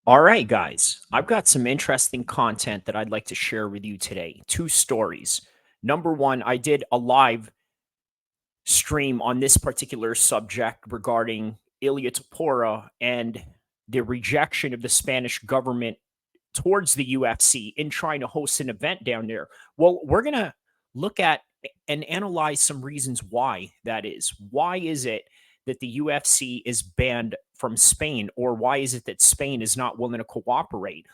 All right, guys, I've got some interesting content that I'd like to share with you today. Two stories. Number one, I did a live stream on this particular subject regarding Ilya Tapora and the rejection of the Spanish government towards the UFC in trying to host an event down there. Well, we're going to look at and analyze some reasons why that is. Why is it that the UFC is banned from Spain, or why is it that Spain is not willing to cooperate?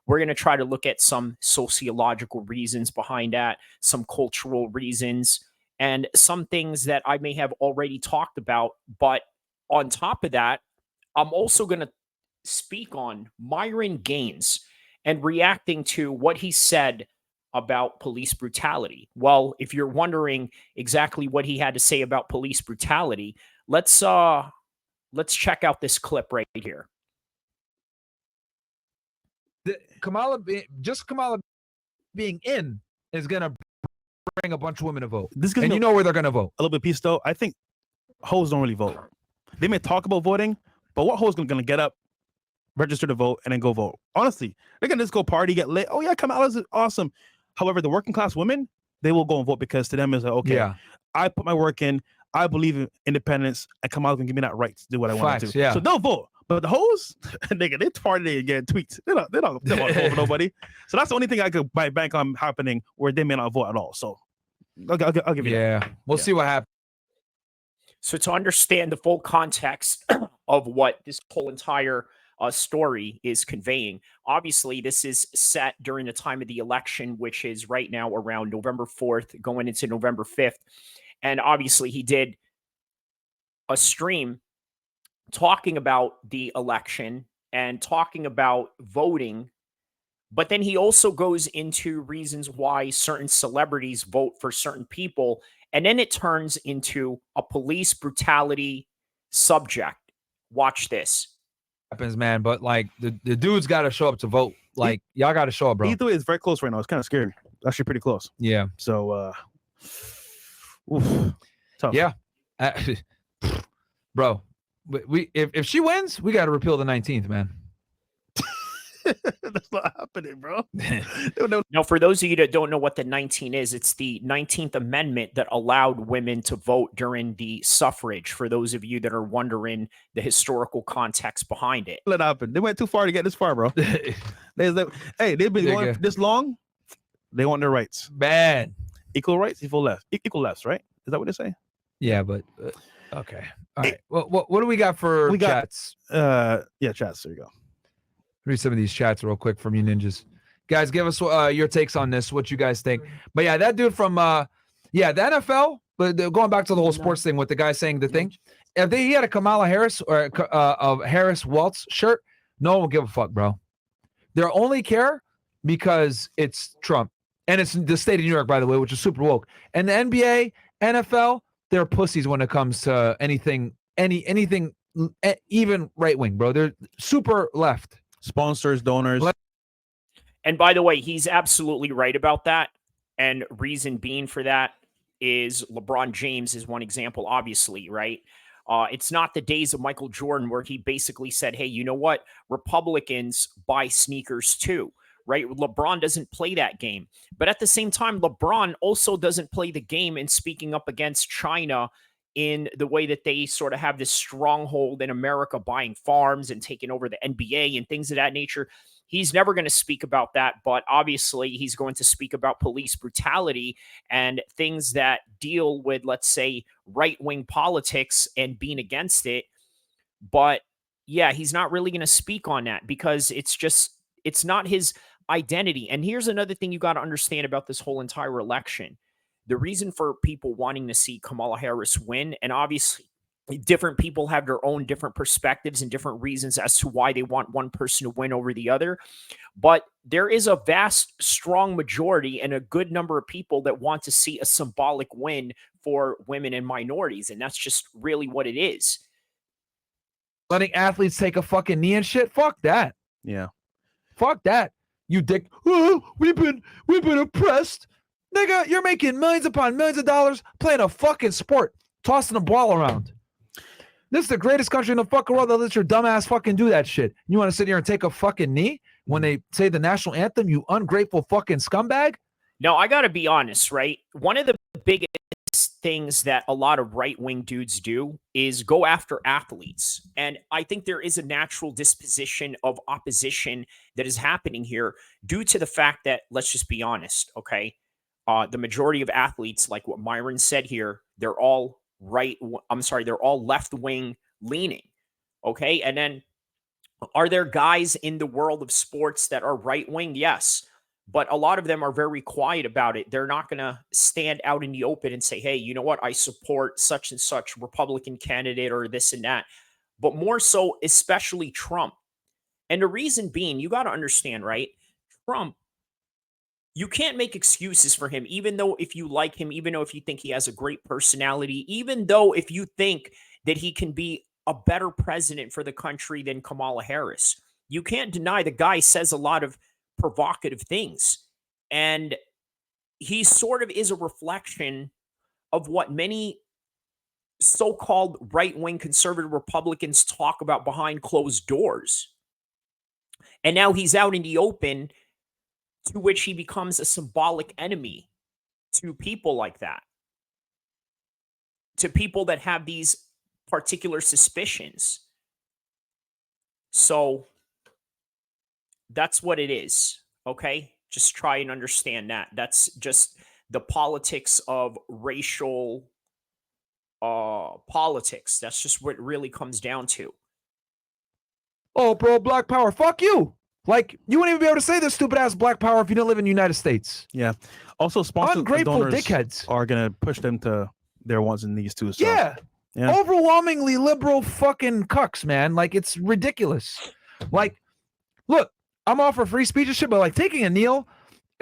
We're going to try to look at some sociological reasons behind that, some cultural reasons, and some things that I may have already talked about. But on top of that, I'm also going to speak on Myron Gaines and reacting to what he said about police brutality. Well, if you're wondering exactly what he had to say about police brutality, let's check out this clip right here. Kamala being in is gonna bring a bunch of women to vote. This and you know where they're gonna vote. A little bit of peace, though. I think hoes don't really vote. They may talk about voting, but what hoes gonna get up, register to vote, and then go vote? Honestly, they're gonna just go party, get lit. Oh yeah, Kamala's awesome. However, the working class women, they will go and vote because to them is like, okay, yeah, I put my work in. I believe in independence, and Kamala can give me that right to do what I want to do. Yeah. So they'll vote. But the hoes, nigga, they party and get tweets. They don't want to vote for nobody. So that's the only thing I could bank on happening where they may not vote at all. So I'll give you that. Yeah, we'll see what happens. So to understand the full context of what this whole entire story is conveying, obviously this is set during the time of the election, which is right now around November 4th, going into November 5th. And obviously he did a stream talking about the election and talking about voting. But then he also goes into reasons why certain celebrities vote for certain people. And then it turns into a police brutality subject. Watch this. Happens, man. But like the dude's got to show up to vote. Like y'all got to show up, bro. Either way, it's very close right now. It's kind of scary. Actually, pretty close. Yeah. So, tough. Yeah, bro. We if she wins, we got to repeal the 19th, man. That's not happening, bro. Now, for those of you that don't know what the 19 is, it's the 19th Amendment that allowed women to vote during the suffrage, for those of you that are wondering the historical context behind it. Let happen. They went too far to get this far, bro. Hey, they've been going this long. They want their rights. Man. Equal rights, equal left. Equal lefts, right? Is that what they say? Yeah, but okay. All right. Well, what do we got for chats? Yeah, chats. There you go. Read some of these chats real quick from you ninjas. Guys, give us your takes on this, what you guys think. But yeah, that dude from the NFL, but going back to the whole sports thing with the guy saying the thing, if he had a Kamala Harris or a Harris Waltz shirt, no one will give a fuck, bro. They'll only care because it's Trump. And it's the state of New York, by the way, which is super woke. And the NBA, NFL, they're pussies when it comes to anything, even right wing, bro. They're super left. Sponsors, donors. And by the way, he's absolutely right about that. And reason being for that is LeBron James is one example, obviously, right? It's not the days of Michael Jordan where he basically said, hey, you know what? Republicans buy sneakers too, right? LeBron doesn't play that game. But at the same time, LeBron also doesn't play the game in speaking up against China in the way that they sort of have this stronghold in America, buying farms and taking over the NBA and things of that nature. He's never going to speak about that, but obviously he's going to speak about police brutality and things that deal with, let's say, right-wing politics and being against it. But yeah, he's not really going to speak on that because it's not his identity. And here's another thing you got to understand about this whole entire election. The reason for people wanting to see Kamala Harris win, and obviously different people have their own different perspectives and different reasons as to why they want one person to win over the other. But there is a vast, strong majority and a good number of people that want to see a symbolic win for women and minorities. And that's just really what it is. Letting athletes take a fucking knee and shit. Fuck that. Yeah. Fuck that. You dick. Oh, we've been oppressed. Nigga, you're making millions upon millions of dollars playing a fucking sport, tossing a ball around. This is the greatest country in the fucking world that lets your dumb ass fucking do that shit. You want to sit here and take a fucking knee when they say the national anthem, you ungrateful fucking scumbag? No, I got to be honest, right? One of the biggest things that a lot of right-wing dudes do is go after athletes. And I think there is a natural disposition of opposition that is happening here due to the fact that, let's just be honest, okay? The majority of athletes, like what Myron said here, they're all they're all left-wing leaning, okay? And then are there guys in the world of sports that are right-wing? Yes. But a lot of them are very quiet about it. They're not going to stand out in the open and say, hey, you know what? I support such and such Republican candidate or this and that. But more so, especially Trump. And the reason being, you got to understand, right? Trump, you can't make excuses for him, even though if you like him, even though if you think he has a great personality, even though if you think that he can be a better president for the country than Kamala Harris. You can't deny the guy says a lot of provocative things. And he sort of is a reflection of what many so-called right-wing conservative Republicans talk about behind closed doors. And now he's out in the open, to which he becomes a symbolic enemy to people like that, to people that have these particular suspicions. So that's what it is, okay? Just try and understand that. That's just the politics of racial politics. That's just what it really comes down to. Oh, bro, Black Power, fuck you. Like, you wouldn't even be able to say this stupid ass Black Power if you didn't live in the United States. Yeah. Also, sponsor Ungrateful donors dickheads are gonna push them to their wants and needs too. So. Yeah. Overwhelmingly liberal fucking cucks, man. Like, it's ridiculous. Like, look, I'm all for free speech and shit, but like taking a kneel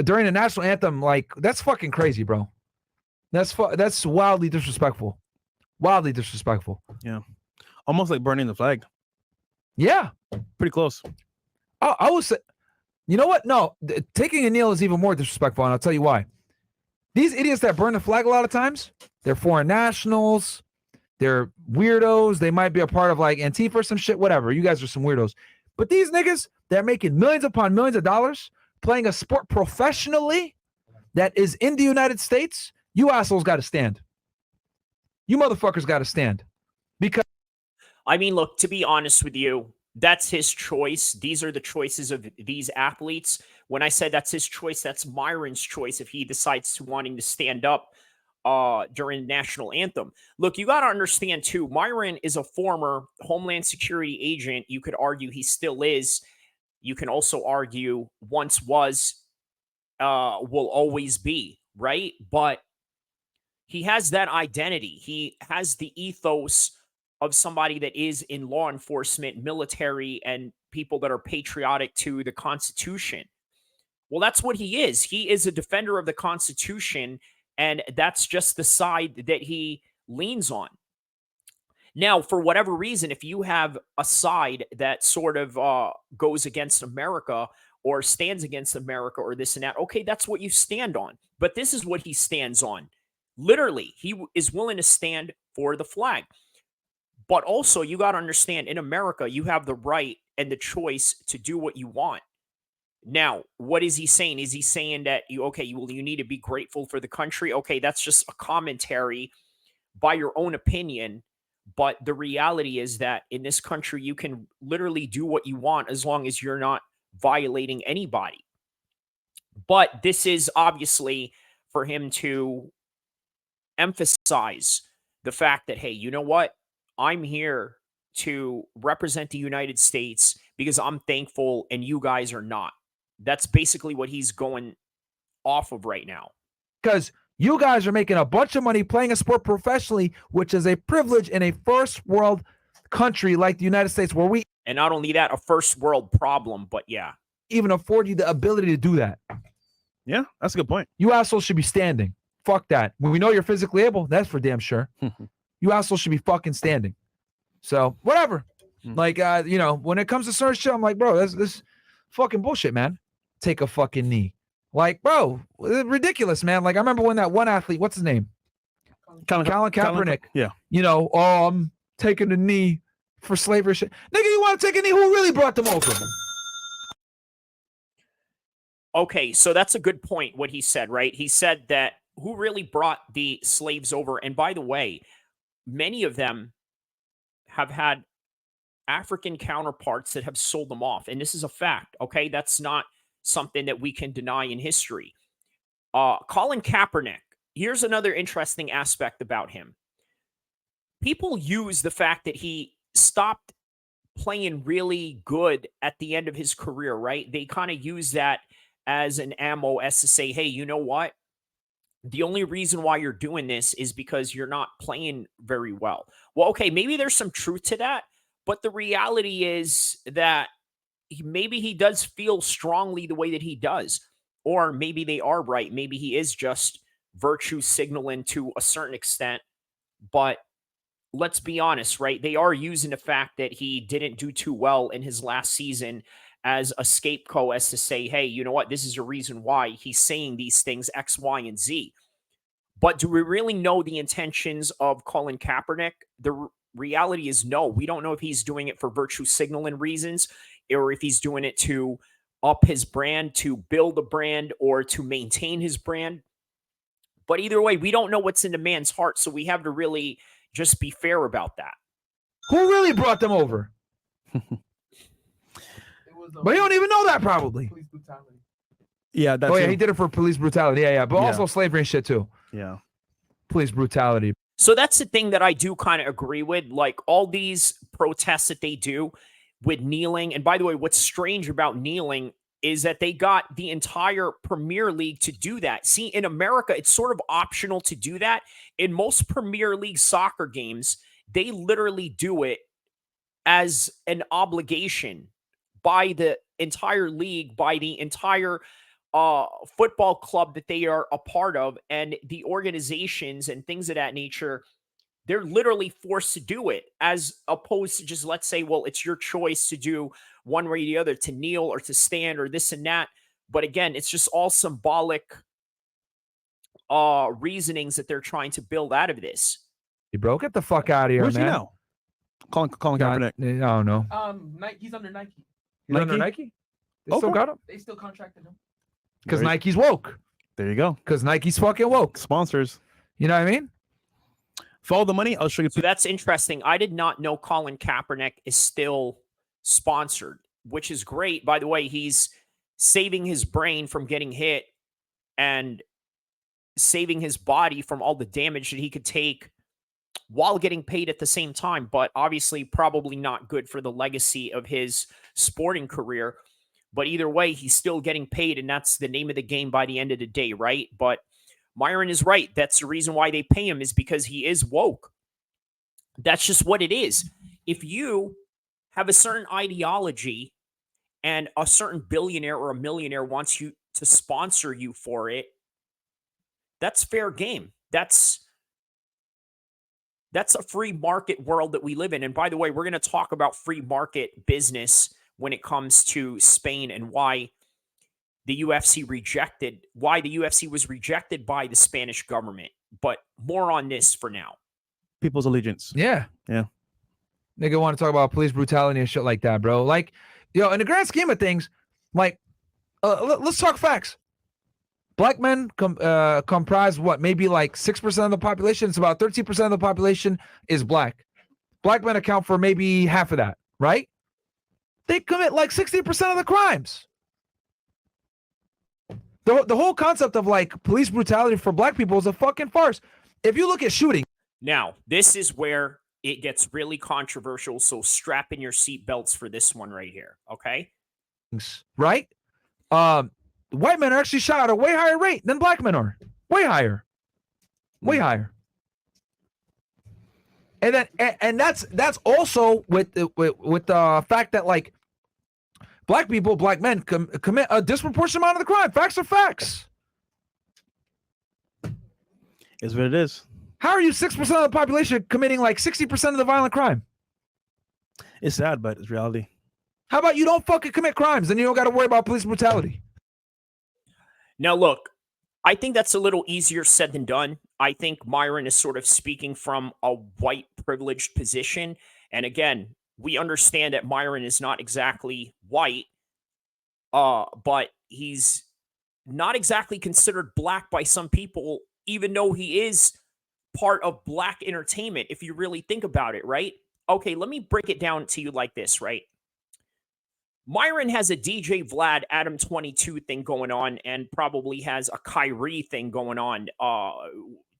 during the national anthem, like, that's fucking crazy, bro. That's wildly disrespectful. Wildly disrespectful. Yeah. Almost like burning the flag. Yeah. Pretty close. I would say, you know what? No, taking a kneel is even more disrespectful, and I'll tell you why. These idiots that burn the flag a lot of times, they're foreign nationals, they're weirdos, they might be a part of like Antifa or some shit, whatever. You guys are some weirdos. But these niggas that are making millions upon millions of dollars, playing a sport professionally that is in the United States, you assholes got to stand. You motherfuckers got to stand. Because I mean, look, to be honest with you, that's his choice. These are the choices of these athletes. When I said that's his choice, that's Myron's choice if he decides to wanting to stand up during the national anthem. Look, you got to understand too, Myron is a former Homeland Security agent. You could argue he still is. You can also argue once was, will always be, right? But he has that identity. He has the ethos of somebody that is in law enforcement, military, and people that are patriotic to the Constitution. Well, that's what he is. He is a defender of the Constitution, and that's just the side that he leans on. Now, for whatever reason, if you have a side that sort of goes against America or stands against America or this and that, okay, that's what you stand on. But this is what he stands on. Literally, he is willing to stand for the flag. But also, you got to understand, in America, you have the right and the choice to do what you want. Now, what is he saying? Is he saying that you need to be grateful for the country? Okay, that's just a commentary by your own opinion. But the reality is that in this country, you can literally do what you want as long as you're not violating anybody. But this is obviously for him to emphasize the fact that, hey, you know what? I'm here to represent the United States because I'm thankful and you guys are not. That's basically what he's going off of right now. Because you guys are making a bunch of money playing a sport professionally, which is a privilege in a first world country like the United States, where we, and not only that, a first world problem, but yeah, even afford you the ability to do that. Yeah, that's a good point. You assholes should be standing. Fuck that. When we know you're physically able, that's for damn sure. You assholes should be fucking standing. So whatever. Like, when it comes to certain shit, I'm like, bro, this fucking bullshit, man. Take a fucking knee. Like, bro, ridiculous, man. Like, I remember when that one athlete, what's his name? Colin Kaepernick. Yeah. taking a knee for slavery shit. Nigga, you want to take a knee? Who really brought them over? Okay, so that's a good point, what he said, right? He said that who really brought the slaves over? And by the way, many of them have had African counterparts that have sold them off. And this is a fact, okay? That's not something that we can deny in history. Colin Kaepernick, here's another interesting aspect about him. People use the fact that he stopped playing really good at the end of his career, right? They kind of use that as an ammo as to say, hey, you know what? The only reason why you're doing this is because you're not playing very well. Well, okay, maybe there's some truth to that, but the reality is that maybe he does feel strongly the way that he does, or maybe they are right. Maybe he is just virtue signaling to a certain extent, but let's be honest, right? They are using the fact that he didn't do too well in his last season as a scapegoat as to say, hey, you know what? This is a reason why he's saying these things X, Y, and Z. But do we really know the intentions of Colin Kaepernick? The reality is no. We don't know if he's doing it for virtue signaling reasons or if he's doing it to up his brand, to build a brand, or to maintain his brand. But either way, we don't know what's in the man's heart, so we have to really just be fair about that. Who really brought them over? But you don't even know that probably. Police brutality. Yeah, that's He did it for police brutality. Yeah. But Yeah. also slavery and shit too. yeah. Police brutality. So that's the thing that I do kind of agree with. Like all these protests that they do with kneeling. And by the way, what's strange about kneeling is that they got the entire Premier League to do that. See, in America, it's sort of optional to do that. In most Premier League soccer games, they literally do it as an obligation by the entire league, by the entire football club that they are a part of, and the organizations and things of that nature. They're literally forced to do it, as opposed to just, let's say, well, it's your choice to do one way or the other, to kneel or to stand or this and that. But again, it's just all symbolic reasonings that they're trying to build out of this. You broke it the fuck out of here, Where's man. he now? Colin Kaepernick. I don't know. He's under Nike. He's under Nike? They still Okay. got him? They still contracted him. Because There you- Nike's woke. There you go. Because Nike's fucking woke. Sponsors. You know what I mean? Follow the money. I'll show you. So that's interesting. I did not know Colin Kaepernick is still sponsored, which is great. By the way, he's saving his brain from getting hit and saving his body from all the damage that he could take while getting paid at the same time. But obviously, probably not good for the legacy of his sporting career. But either way, he's still getting paid, and that's the name of the game by the end of the day, right? But Myron is right. That's the reason why they pay him, is because he is woke. That's just what it is. If you have a certain ideology and a certain billionaire or a millionaire wants you to sponsor you for it, that's fair game. That's a free market world that we live in. And by the way, we're going to talk about free market business when it comes to Spain and why the UFC was rejected by the Spanish government. But more on this for now. People's allegiance. Yeah. Yeah. Nigga want to talk about police brutality and shit like that, bro. Like, in the grand scheme of things, like, let's talk facts. Black men comprise what? Maybe like 6% of the population. It's about 13% of the population is black. Black men account for maybe half of that, right? They commit like 60% of the crimes. The whole concept of like police brutality for black people is a fucking farce. If you look at shooting. Now, this is where it gets really controversial. So strap in your seatbelts for this one right here. Okay. Right? White men are actually shot at a way higher rate than black men are. Way higher. Way higher. And then and that's also with the fact that like black men commit a disproportionate amount of the crime. Facts are facts. Is what it is. How are you 6% of the population committing like 60% of the violent crime? It's sad, but it's reality. How about you don't fucking commit crimes, then you don't got to worry about police brutality? Now, look, I think that's a little easier said than done. I think Myron is sort of speaking from a white privileged position. And again, we understand that Myron is not exactly white, but he's not exactly considered black by some people, even though he is part of black entertainment, if you really think about it, right? Okay, let me break it down to you like this, right? Myron has a DJ Vlad Adam 22 thing going on and probably has a Kyrie thing going on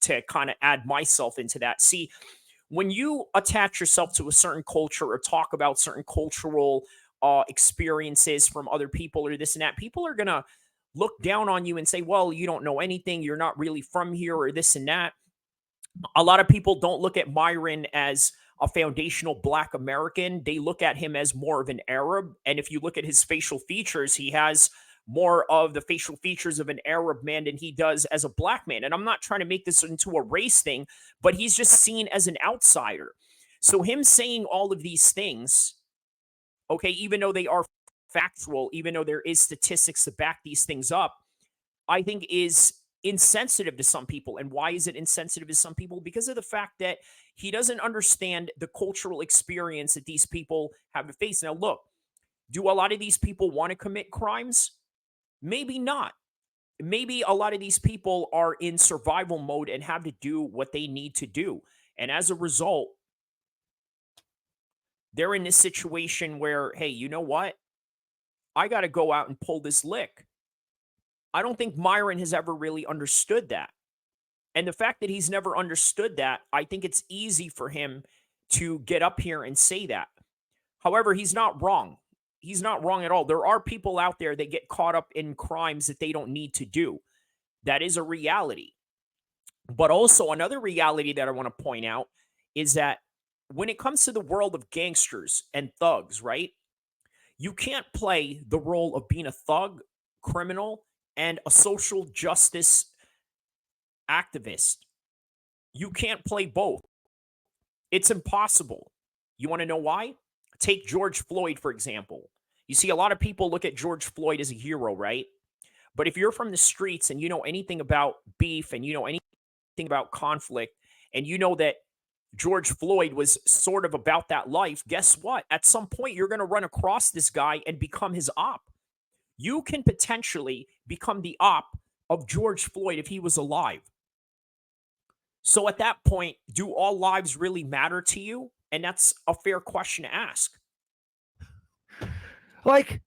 to kind of add myself into that. See, when you attach yourself to a certain culture or talk about certain cultural experiences from other people or this and that, people are going to look down on you and say, well, you don't know anything. You're not really from here or this and that. A lot of people don't look at Myron as a foundational black American. They look at him as more of an Arab. And if you look at his facial features, he has more of the facial features of an Arab man than he does as a black man. And I'm not trying to make this into a race thing, but he's just seen as an outsider. So him saying all of these things, okay, even though they are factual, even though there is statistics to back these things up, I think is insensitive to some people. And why is it insensitive to some people? Because of the fact that he doesn't understand the cultural experience that these people have to face. Now, look, do a lot of these people want to commit crimes? Maybe not. Maybe a lot of these people are in survival mode and have to do what they need to do. And as a result, they're in this situation where, hey, you know what? I got to go out and pull this lick. I don't think Myron has ever really understood that. And the fact that he's never understood that, I think it's easy for him to get up here and say that. However, he's not wrong. He's not wrong at all. There are people out there that get caught up in crimes that they don't need to do. That is a reality. But also another reality that I want to point out is that when it comes to the world of gangsters and thugs, right? You can't play the role of being a thug, criminal, and a social justice activist. You can't play both. It's impossible. You want to know why? Take George Floyd, for example. You see, a lot of people look at George Floyd as a hero, right? But if you're from the streets and you know anything about beef and you know anything about conflict and you know that George Floyd was sort of about that life, guess what? At some point, you're going to run across this guy and become his op. You can potentially become the op of George Floyd if he was alive. So at that point, do all lives really matter to you? And that's a fair question to ask. Like,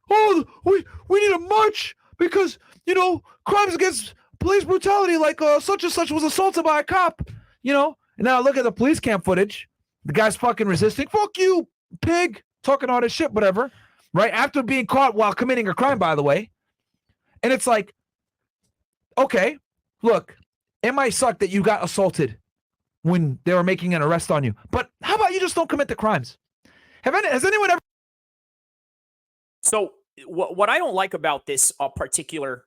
oh, we need a march because, you know, crimes against police brutality, like such and such was assaulted by a cop, you know? And now look at the police cam footage. The guy's fucking resisting. Fuck you, pig. Talking all this shit, whatever. Right? After being caught while committing a crime, by the way. And it's like, okay, look, it might suck that you got assaulted when they were making an arrest on you. But how about you just don't commit the crimes? Has anyone ever? So what I don't like about this particular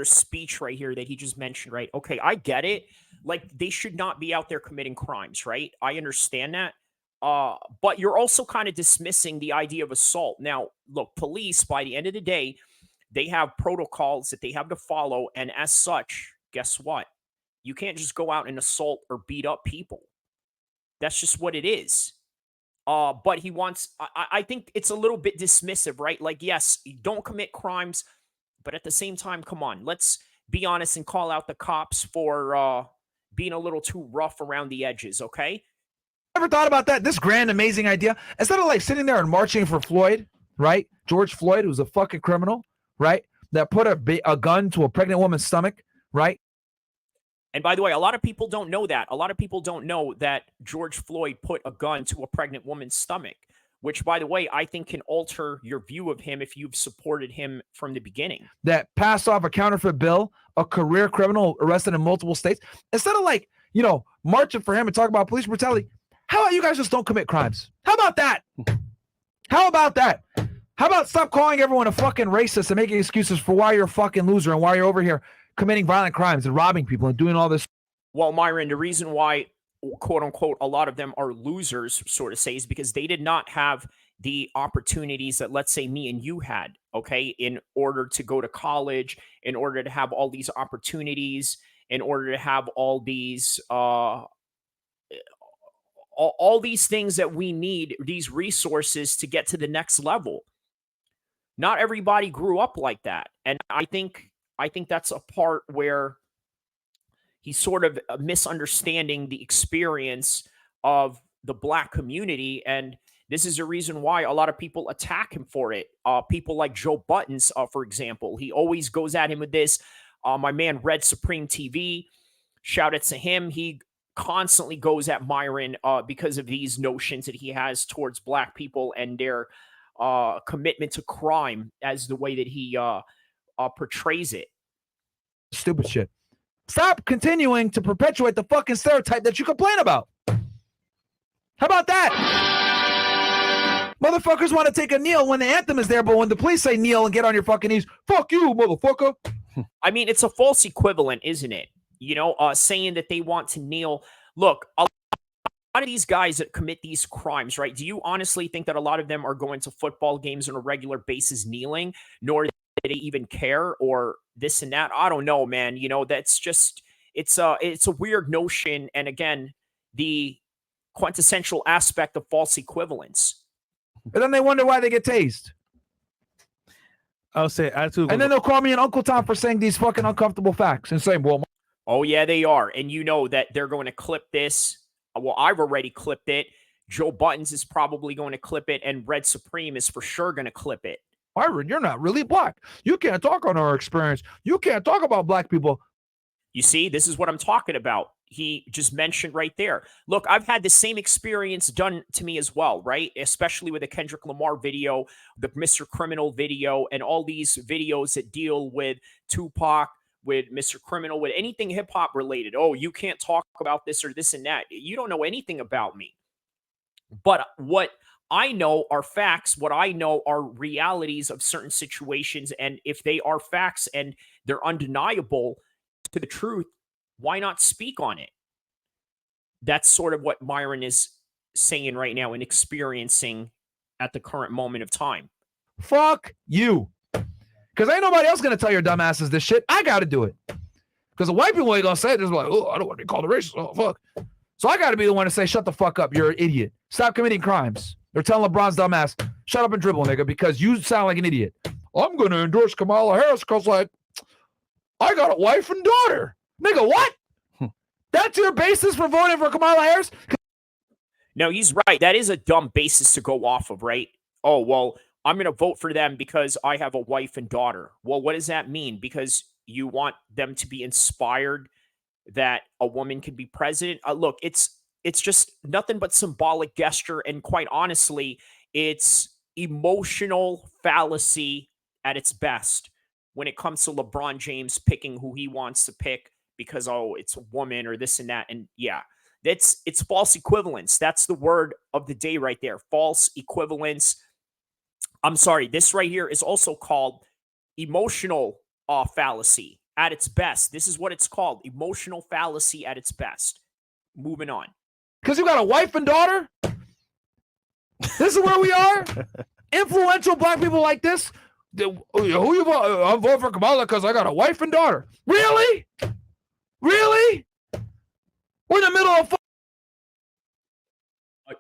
speech right here that he just mentioned, right? Okay, I get it. Like, they should not be out there committing crimes, right? I understand that. But you're also kind of dismissing the idea of assault. Now, look, police, by the end of the day, they have protocols that they have to follow. And as such, guess what? You can't just go out and assault or beat up people. That's just what it is. But he wants, I think it's a little bit dismissive, right? Like, yes, don't commit crimes, but at the same time, come on, let's be honest and call out the cops for being a little too rough around the edges, okay? Ever thought about that? This grand, amazing idea. Instead of like sitting there and marching for Floyd, right? George Floyd, who's a fucking criminal, right? That put a gun to a pregnant woman's stomach, right? And by the way, a lot of people don't know that. A lot of people don't know that George Floyd put a gun to a pregnant woman's stomach, which, by the way, I think can alter your view of him if you've supported him from the beginning. That passed off a counterfeit bill, a career criminal arrested in multiple states. Instead of like, you know, marching for him and talking about police brutality, how about you guys just don't commit crimes? How about that? How about that? How about stop calling everyone a fucking racist and making excuses for why you're a fucking loser and why you're over here committing violent crimes and robbing people and doing all this? Well, Myron, the reason why, quote unquote, a lot of them are losers, sort of say, is because they did not have the opportunities that, let's say, me and you had, okay, in order to go to college, in order to have all these opportunities, in order to have all these all these things that we need, these resources to get to the next level. Not everybody grew up like that. And I think that's a part where he's sort of misunderstanding the experience of the Black community. And this is a reason why a lot of people attack him for it. People like Joe Buddens, for example, he always goes at him with this. My man, Red Supreme TV, shout out to him. He constantly goes at Myron because of these notions that he has towards Black people and their commitment to crime, as the way that he portrays it. Stupid shit. Stop continuing to perpetuate the fucking stereotype that you complain about. How about that? Motherfuckers want to take a kneel when the anthem is there, but when the police say kneel and get on your fucking knees, fuck you, motherfucker. I mean, it's a false equivalent, isn't it? You know, saying that they want to kneel. Look, a lot of these guys that commit these crimes, right? Do you honestly think that a lot of them are going to football games on a regular basis kneeling, nor do they even care, or this and that? I don't know, man. You know, that's just, it's a weird notion. And again, the quintessential aspect of false equivalence. And then they wonder why they get tased. I'll say attitude. And then they'll call me an Uncle Tom for saying these fucking uncomfortable facts and saying, well, oh yeah, they are. And you know that they're going to clip this. Well, I've already clipped it. Joe Buddens is probably going to clip it, and Red Supreme is for sure going to clip it. Myron, you're not really Black. You can't talk on our experience. You can't talk about Black people. You see, this is what I'm talking about. He just mentioned right there. Look, I've had the same experience done to me as well, right? Especially with the Kendrick Lamar video, the Mr. Criminal video, and all these videos that deal with Tupac, with Mr. Criminal, with anything hip-hop related. Oh, you can't talk about this or this and that. You don't know anything about me. But what I know are facts. What I know are realities of certain situations. And if they are facts and they're undeniable to the truth, why not speak on it? That's sort of what Myron is saying right now and experiencing at the current moment of time. Fuck you. Because ain't nobody else going to tell your dumbasses this shit. I got to do it. Because the white people ain't going to say it. They're like, oh, I don't want to be called a racist. Oh, fuck. So I got to be the one to say, shut the fuck up. You're an idiot. Stop committing crimes. They're telling LeBron's dumbass, shut up and dribble, nigga, because you sound like an idiot. I'm going to endorse Kamala Harris because, like, I got a wife and daughter. Nigga, what? That's your basis for voting for Kamala Harris? No, he's right. That is a dumb basis to go off of, right? Oh, well, I'm going to vote for them because I have a wife and daughter. Well, what does that mean? Because you want them to be inspired that a woman can be president? Look, it's just nothing but symbolic gesture. And quite honestly, it's emotional fallacy at its best when it comes to LeBron James picking who he wants to pick because, oh, it's a woman or this and that. And yeah, it's false equivalence. That's the word of the day right there. False equivalence. I'm sorry. This right here is also called emotional fallacy at its best. This is what it's called. Emotional fallacy at its best. Moving on. Because you got a wife and daughter? This is where we are? Influential Black people like this? Who you vote? I'm voting for Kamala because I got a wife and daughter. Really? Really? We're in the middle of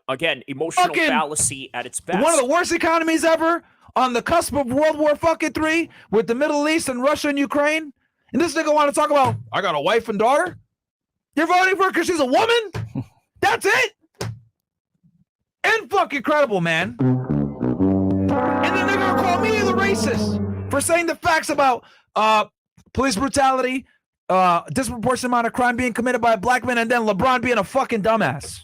again, emotional fallacy at its best. One of the worst economies ever, on the cusp of World War III with the Middle East and Russia and Ukraine. And this nigga want to talk about, I got a wife and daughter? You're voting for her because she's a woman? That's it? And fucking incredible, man. And then they're going to call me the racist for saying the facts about police brutality, disproportionate amount of crime being committed by Black men, and then LeBron being a fucking dumbass.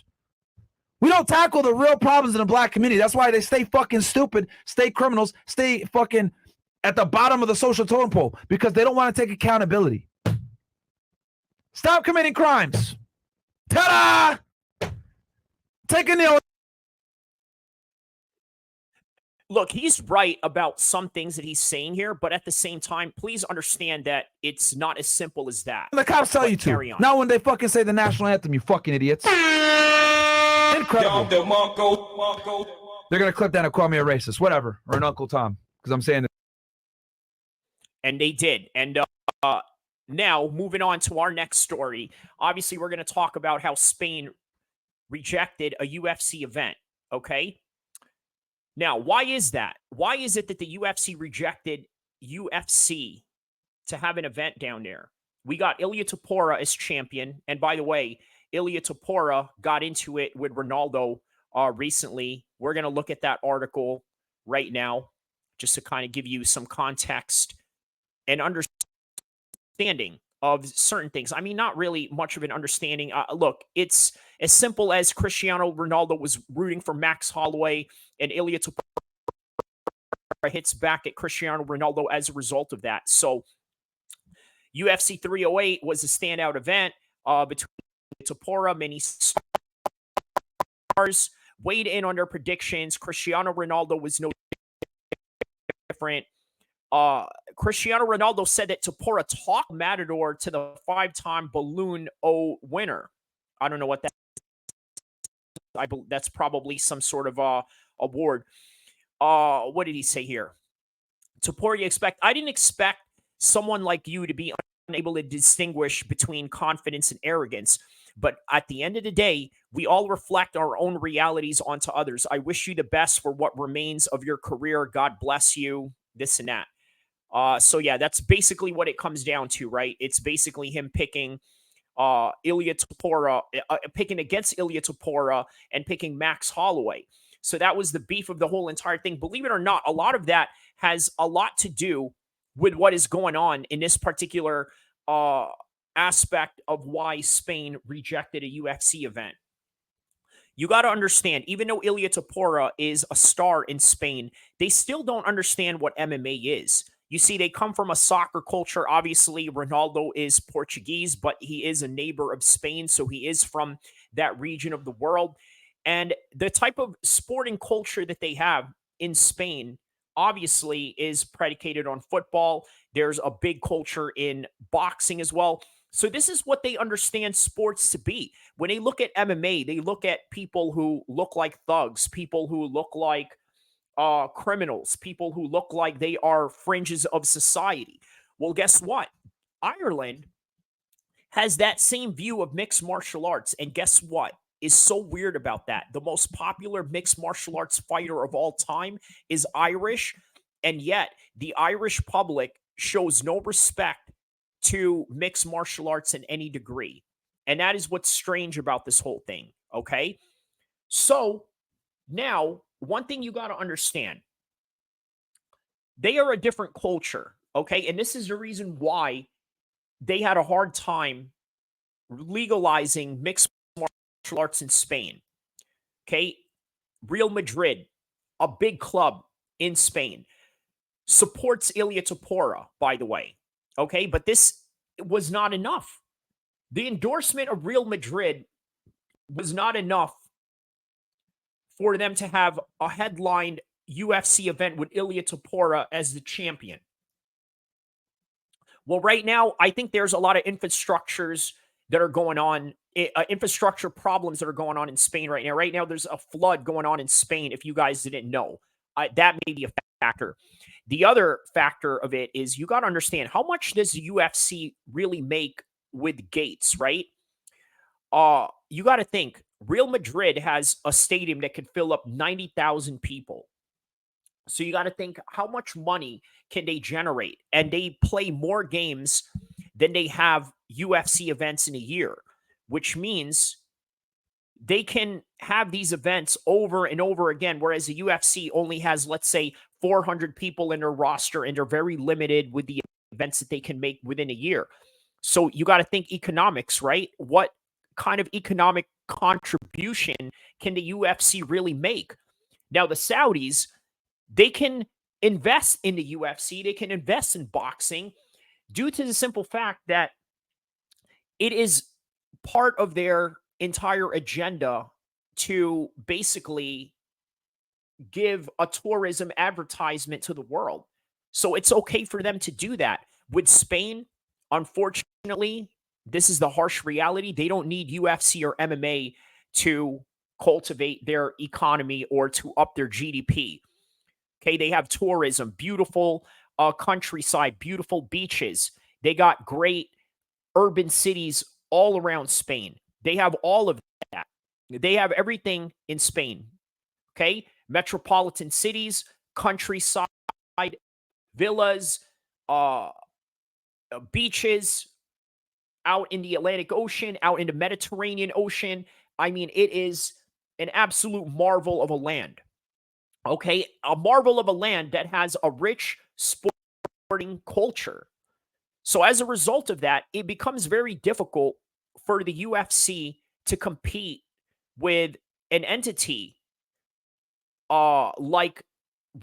We don't tackle the real problems in the Black community. That's why they stay fucking stupid, stay criminals, stay fucking at the bottom of the social totem pole because they don't want to take accountability. Stop committing crimes. Ta-da! Take a kneel. Look, he's right about some things that he's saying here, but at the same time, please understand that it's not as simple as that. The cops tell you to. Not when they fucking say the national anthem, you fucking idiots. Incredible. They're going to clip that and call me a racist, whatever, or an Uncle Tom, because I'm saying that. And they did. And now, moving on to our next story. Obviously, we're going to talk about how Spain rejected a UFC event, okay? Now, why is that? Why is it that the UFC rejected UFC to have an event down there? We got Ilia Topuria as champion. And by the way, Ilia Topuria got into it with Ronaldo recently. We're going to look at that article right now just to kind of give you some context and understanding of certain things. I mean, not really much of an understanding. Look, it's as simple as Cristiano Ronaldo was rooting for Max Holloway, and Ilia Topuria hits back at Cristiano Ronaldo as a result of that. So UFC 308 was a standout event between Topuria, many stars weighed in on their predictions. Cristiano Ronaldo was no different. Cristiano Ronaldo said that Topuria talked Matador to the 5-time Balloon O winner. I don't know what that is. That's probably some sort of award. What did he say here? Topuria I didn't expect someone like you to be unable to distinguish between confidence and arrogance. But at the end of the day, we all reflect our own realities onto others. I wish you the best for what remains of your career. God bless you, this and that. So yeah, that's basically what it comes down to, right? It's basically him picking Ilia Topuria, picking against Ilia Topuria and picking Max Holloway. So that was the beef of the whole entire thing. Believe it or not, a lot of that has a lot to do with what is going on in this particular aspect of why Spain rejected a UFC event. You got to understand, even though Ilia Topuria is a star in Spain, they still don't understand what MMA is. You see, they come from a soccer culture. Obviously, Ronaldo is Portuguese, but he is a neighbor of Spain, so he is from that region of the world. And the type of sporting culture that they have in Spain obviously is predicated on football. There's a big culture in boxing as well. So this is what they understand sports to be. When they look at MMA, they look at people who look like thugs, people who look like criminals, people who look like they are fringes of society. Well, guess what? Ireland has that same view of mixed martial arts. And guess what is so weird about that? The most popular mixed martial arts fighter of all time is Irish. And yet the Irish public shows no respect to mixed martial arts in any degree. And that is what's strange about this whole thing. Okay. So now, one thing you got to understand, they are a different culture. Okay. And this is the reason why they had a hard time legalizing mixed martial arts in Spain. Okay. Real Madrid, a big club in Spain, supports Ilia Topuria, by the way. Okay. But this was not enough. The endorsement of Real Madrid was not enough for them to have a headlined UFC event with Ilia Topuria as the champion. Well, right now, I think there's a lot of infrastructures that are going on, infrastructure problems that are going on in Spain right now. Right now, there's a flood going on in Spain, if you guys didn't know. That may be a factor. The other factor of it is you got to understand, how much does the UFC really make with gates, right? You got to think, Real Madrid has a stadium that could fill up 90,000 people. So you got to think, how much money can they generate? And they play more games than they have UFC events in a year, which means they can have these events over and over again, whereas the UFC only has, let's say, 400 people in their roster, and they're very limited with the events that they can make within a year. So you got to think economics, right? What kind of economic contribution can the UFC really make? Now, the Saudis, they can invest in the UFC, they can invest in boxing due to the simple fact that it is part of their entire agenda to basically give a tourism advertisement to the world. So it's okay for them to do that. With Spain, unfortunately, this is the harsh reality. They don't need UFC or MMA to cultivate their economy or to up their GDP. Okay, they have tourism, beautiful countryside, beautiful beaches. They got great urban cities all around Spain. They have all of that. They have everything in Spain. Okay, metropolitan cities, countryside, villas, beaches out in the Atlantic Ocean, out in the Mediterranean Ocean. I mean, it is an absolute marvel of a land. Okay, a marvel of a land that has a rich sporting culture. So as a result of that, it becomes very difficult for the UFC to compete with an entity like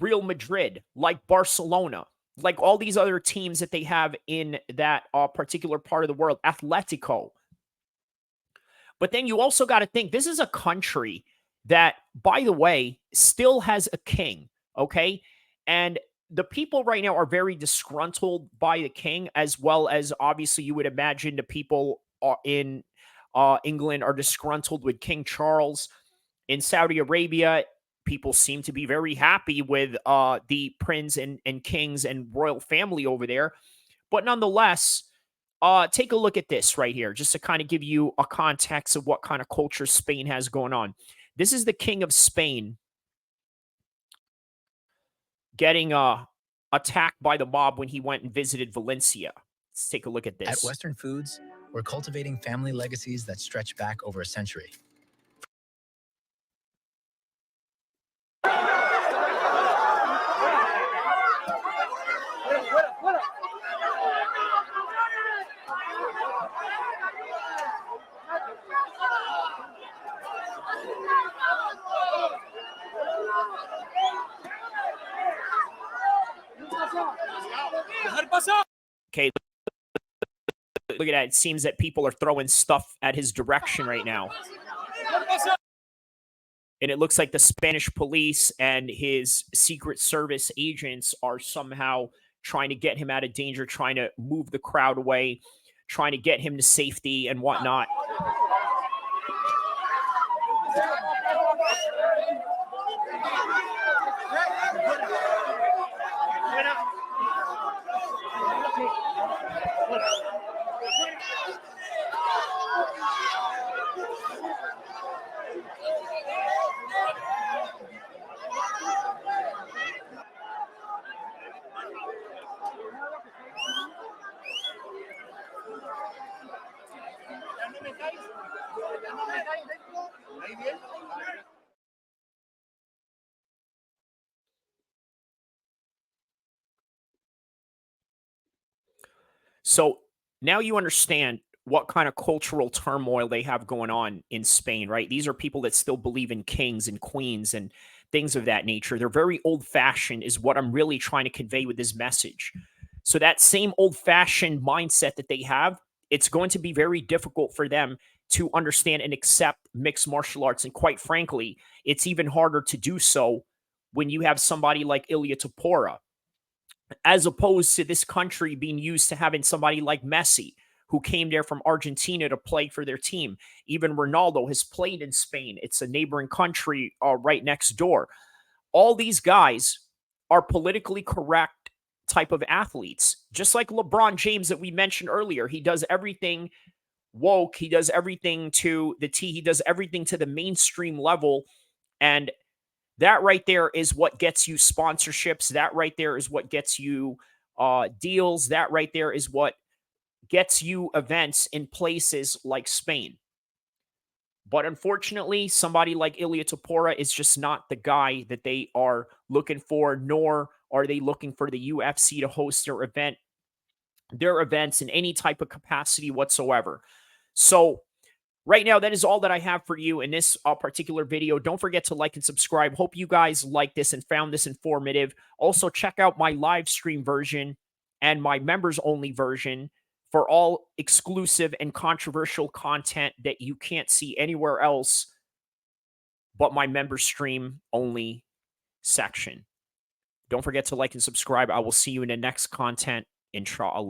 Real Madrid, like Barcelona, like all these other teams that they have in that particular part of the world, Atletico. But then you also got to think this is a country that, by the way, still has a king, okay? And the people right now are very disgruntled by the king, as well as obviously you would imagine the people in England are disgruntled with King Charles. In Saudi Arabia, people seem to be very happy with the prince and kings and royal family over there. But nonetheless, take a look at this right here, just to kind of give you a context of what kind of culture Spain has going on. This is the King of Spain getting attacked by the mob when he went and visited Valencia. Let's take a look at this. At Western Foods, we're cultivating family legacies that stretch back over a century. Okay, look at that. It seems that people are throwing stuff at his direction right now. And it looks like the Spanish police and his Secret Service agents are somehow trying to get him out of danger, trying to move the crowd away, trying to get him to safety and whatnot. So now you understand what kind of cultural turmoil they have going on in Spain, right? These are people that still believe in kings and queens and things of that nature. They're very old fashioned, is what I'm really trying to convey with this message. So that same old fashioned mindset that they have, it's going to be very difficult for them to understand and accept mixed martial arts. And quite frankly, it's even harder to do so when you have somebody like Ilia Topuria, as opposed to this country being used to having somebody like Messi, who came there from Argentina to play for their team. Even Ronaldo has played in Spain. It's a neighboring country right next door. All these guys are politically correct type of athletes, just like LeBron James that we mentioned earlier. He does everything woke. He does everything to the T. He does everything to the mainstream level. And that right there is what gets you sponsorships. That right there is what gets you deals. That right there is what gets you events in places like Spain. But unfortunately, somebody like Ilia Topuria is just not the guy that they are looking for, nor are they looking for the UFC to host their events in any type of capacity whatsoever. So right now, that is all that I have for you in this particular video. Don't forget to like and subscribe. Hope you guys liked this and found this informative. Also, check out my live stream version and my members only version for all exclusive and controversial content that you can't see anywhere else but my member stream only section. Don't forget to like and subscribe. I will see you in the next content, inshallah.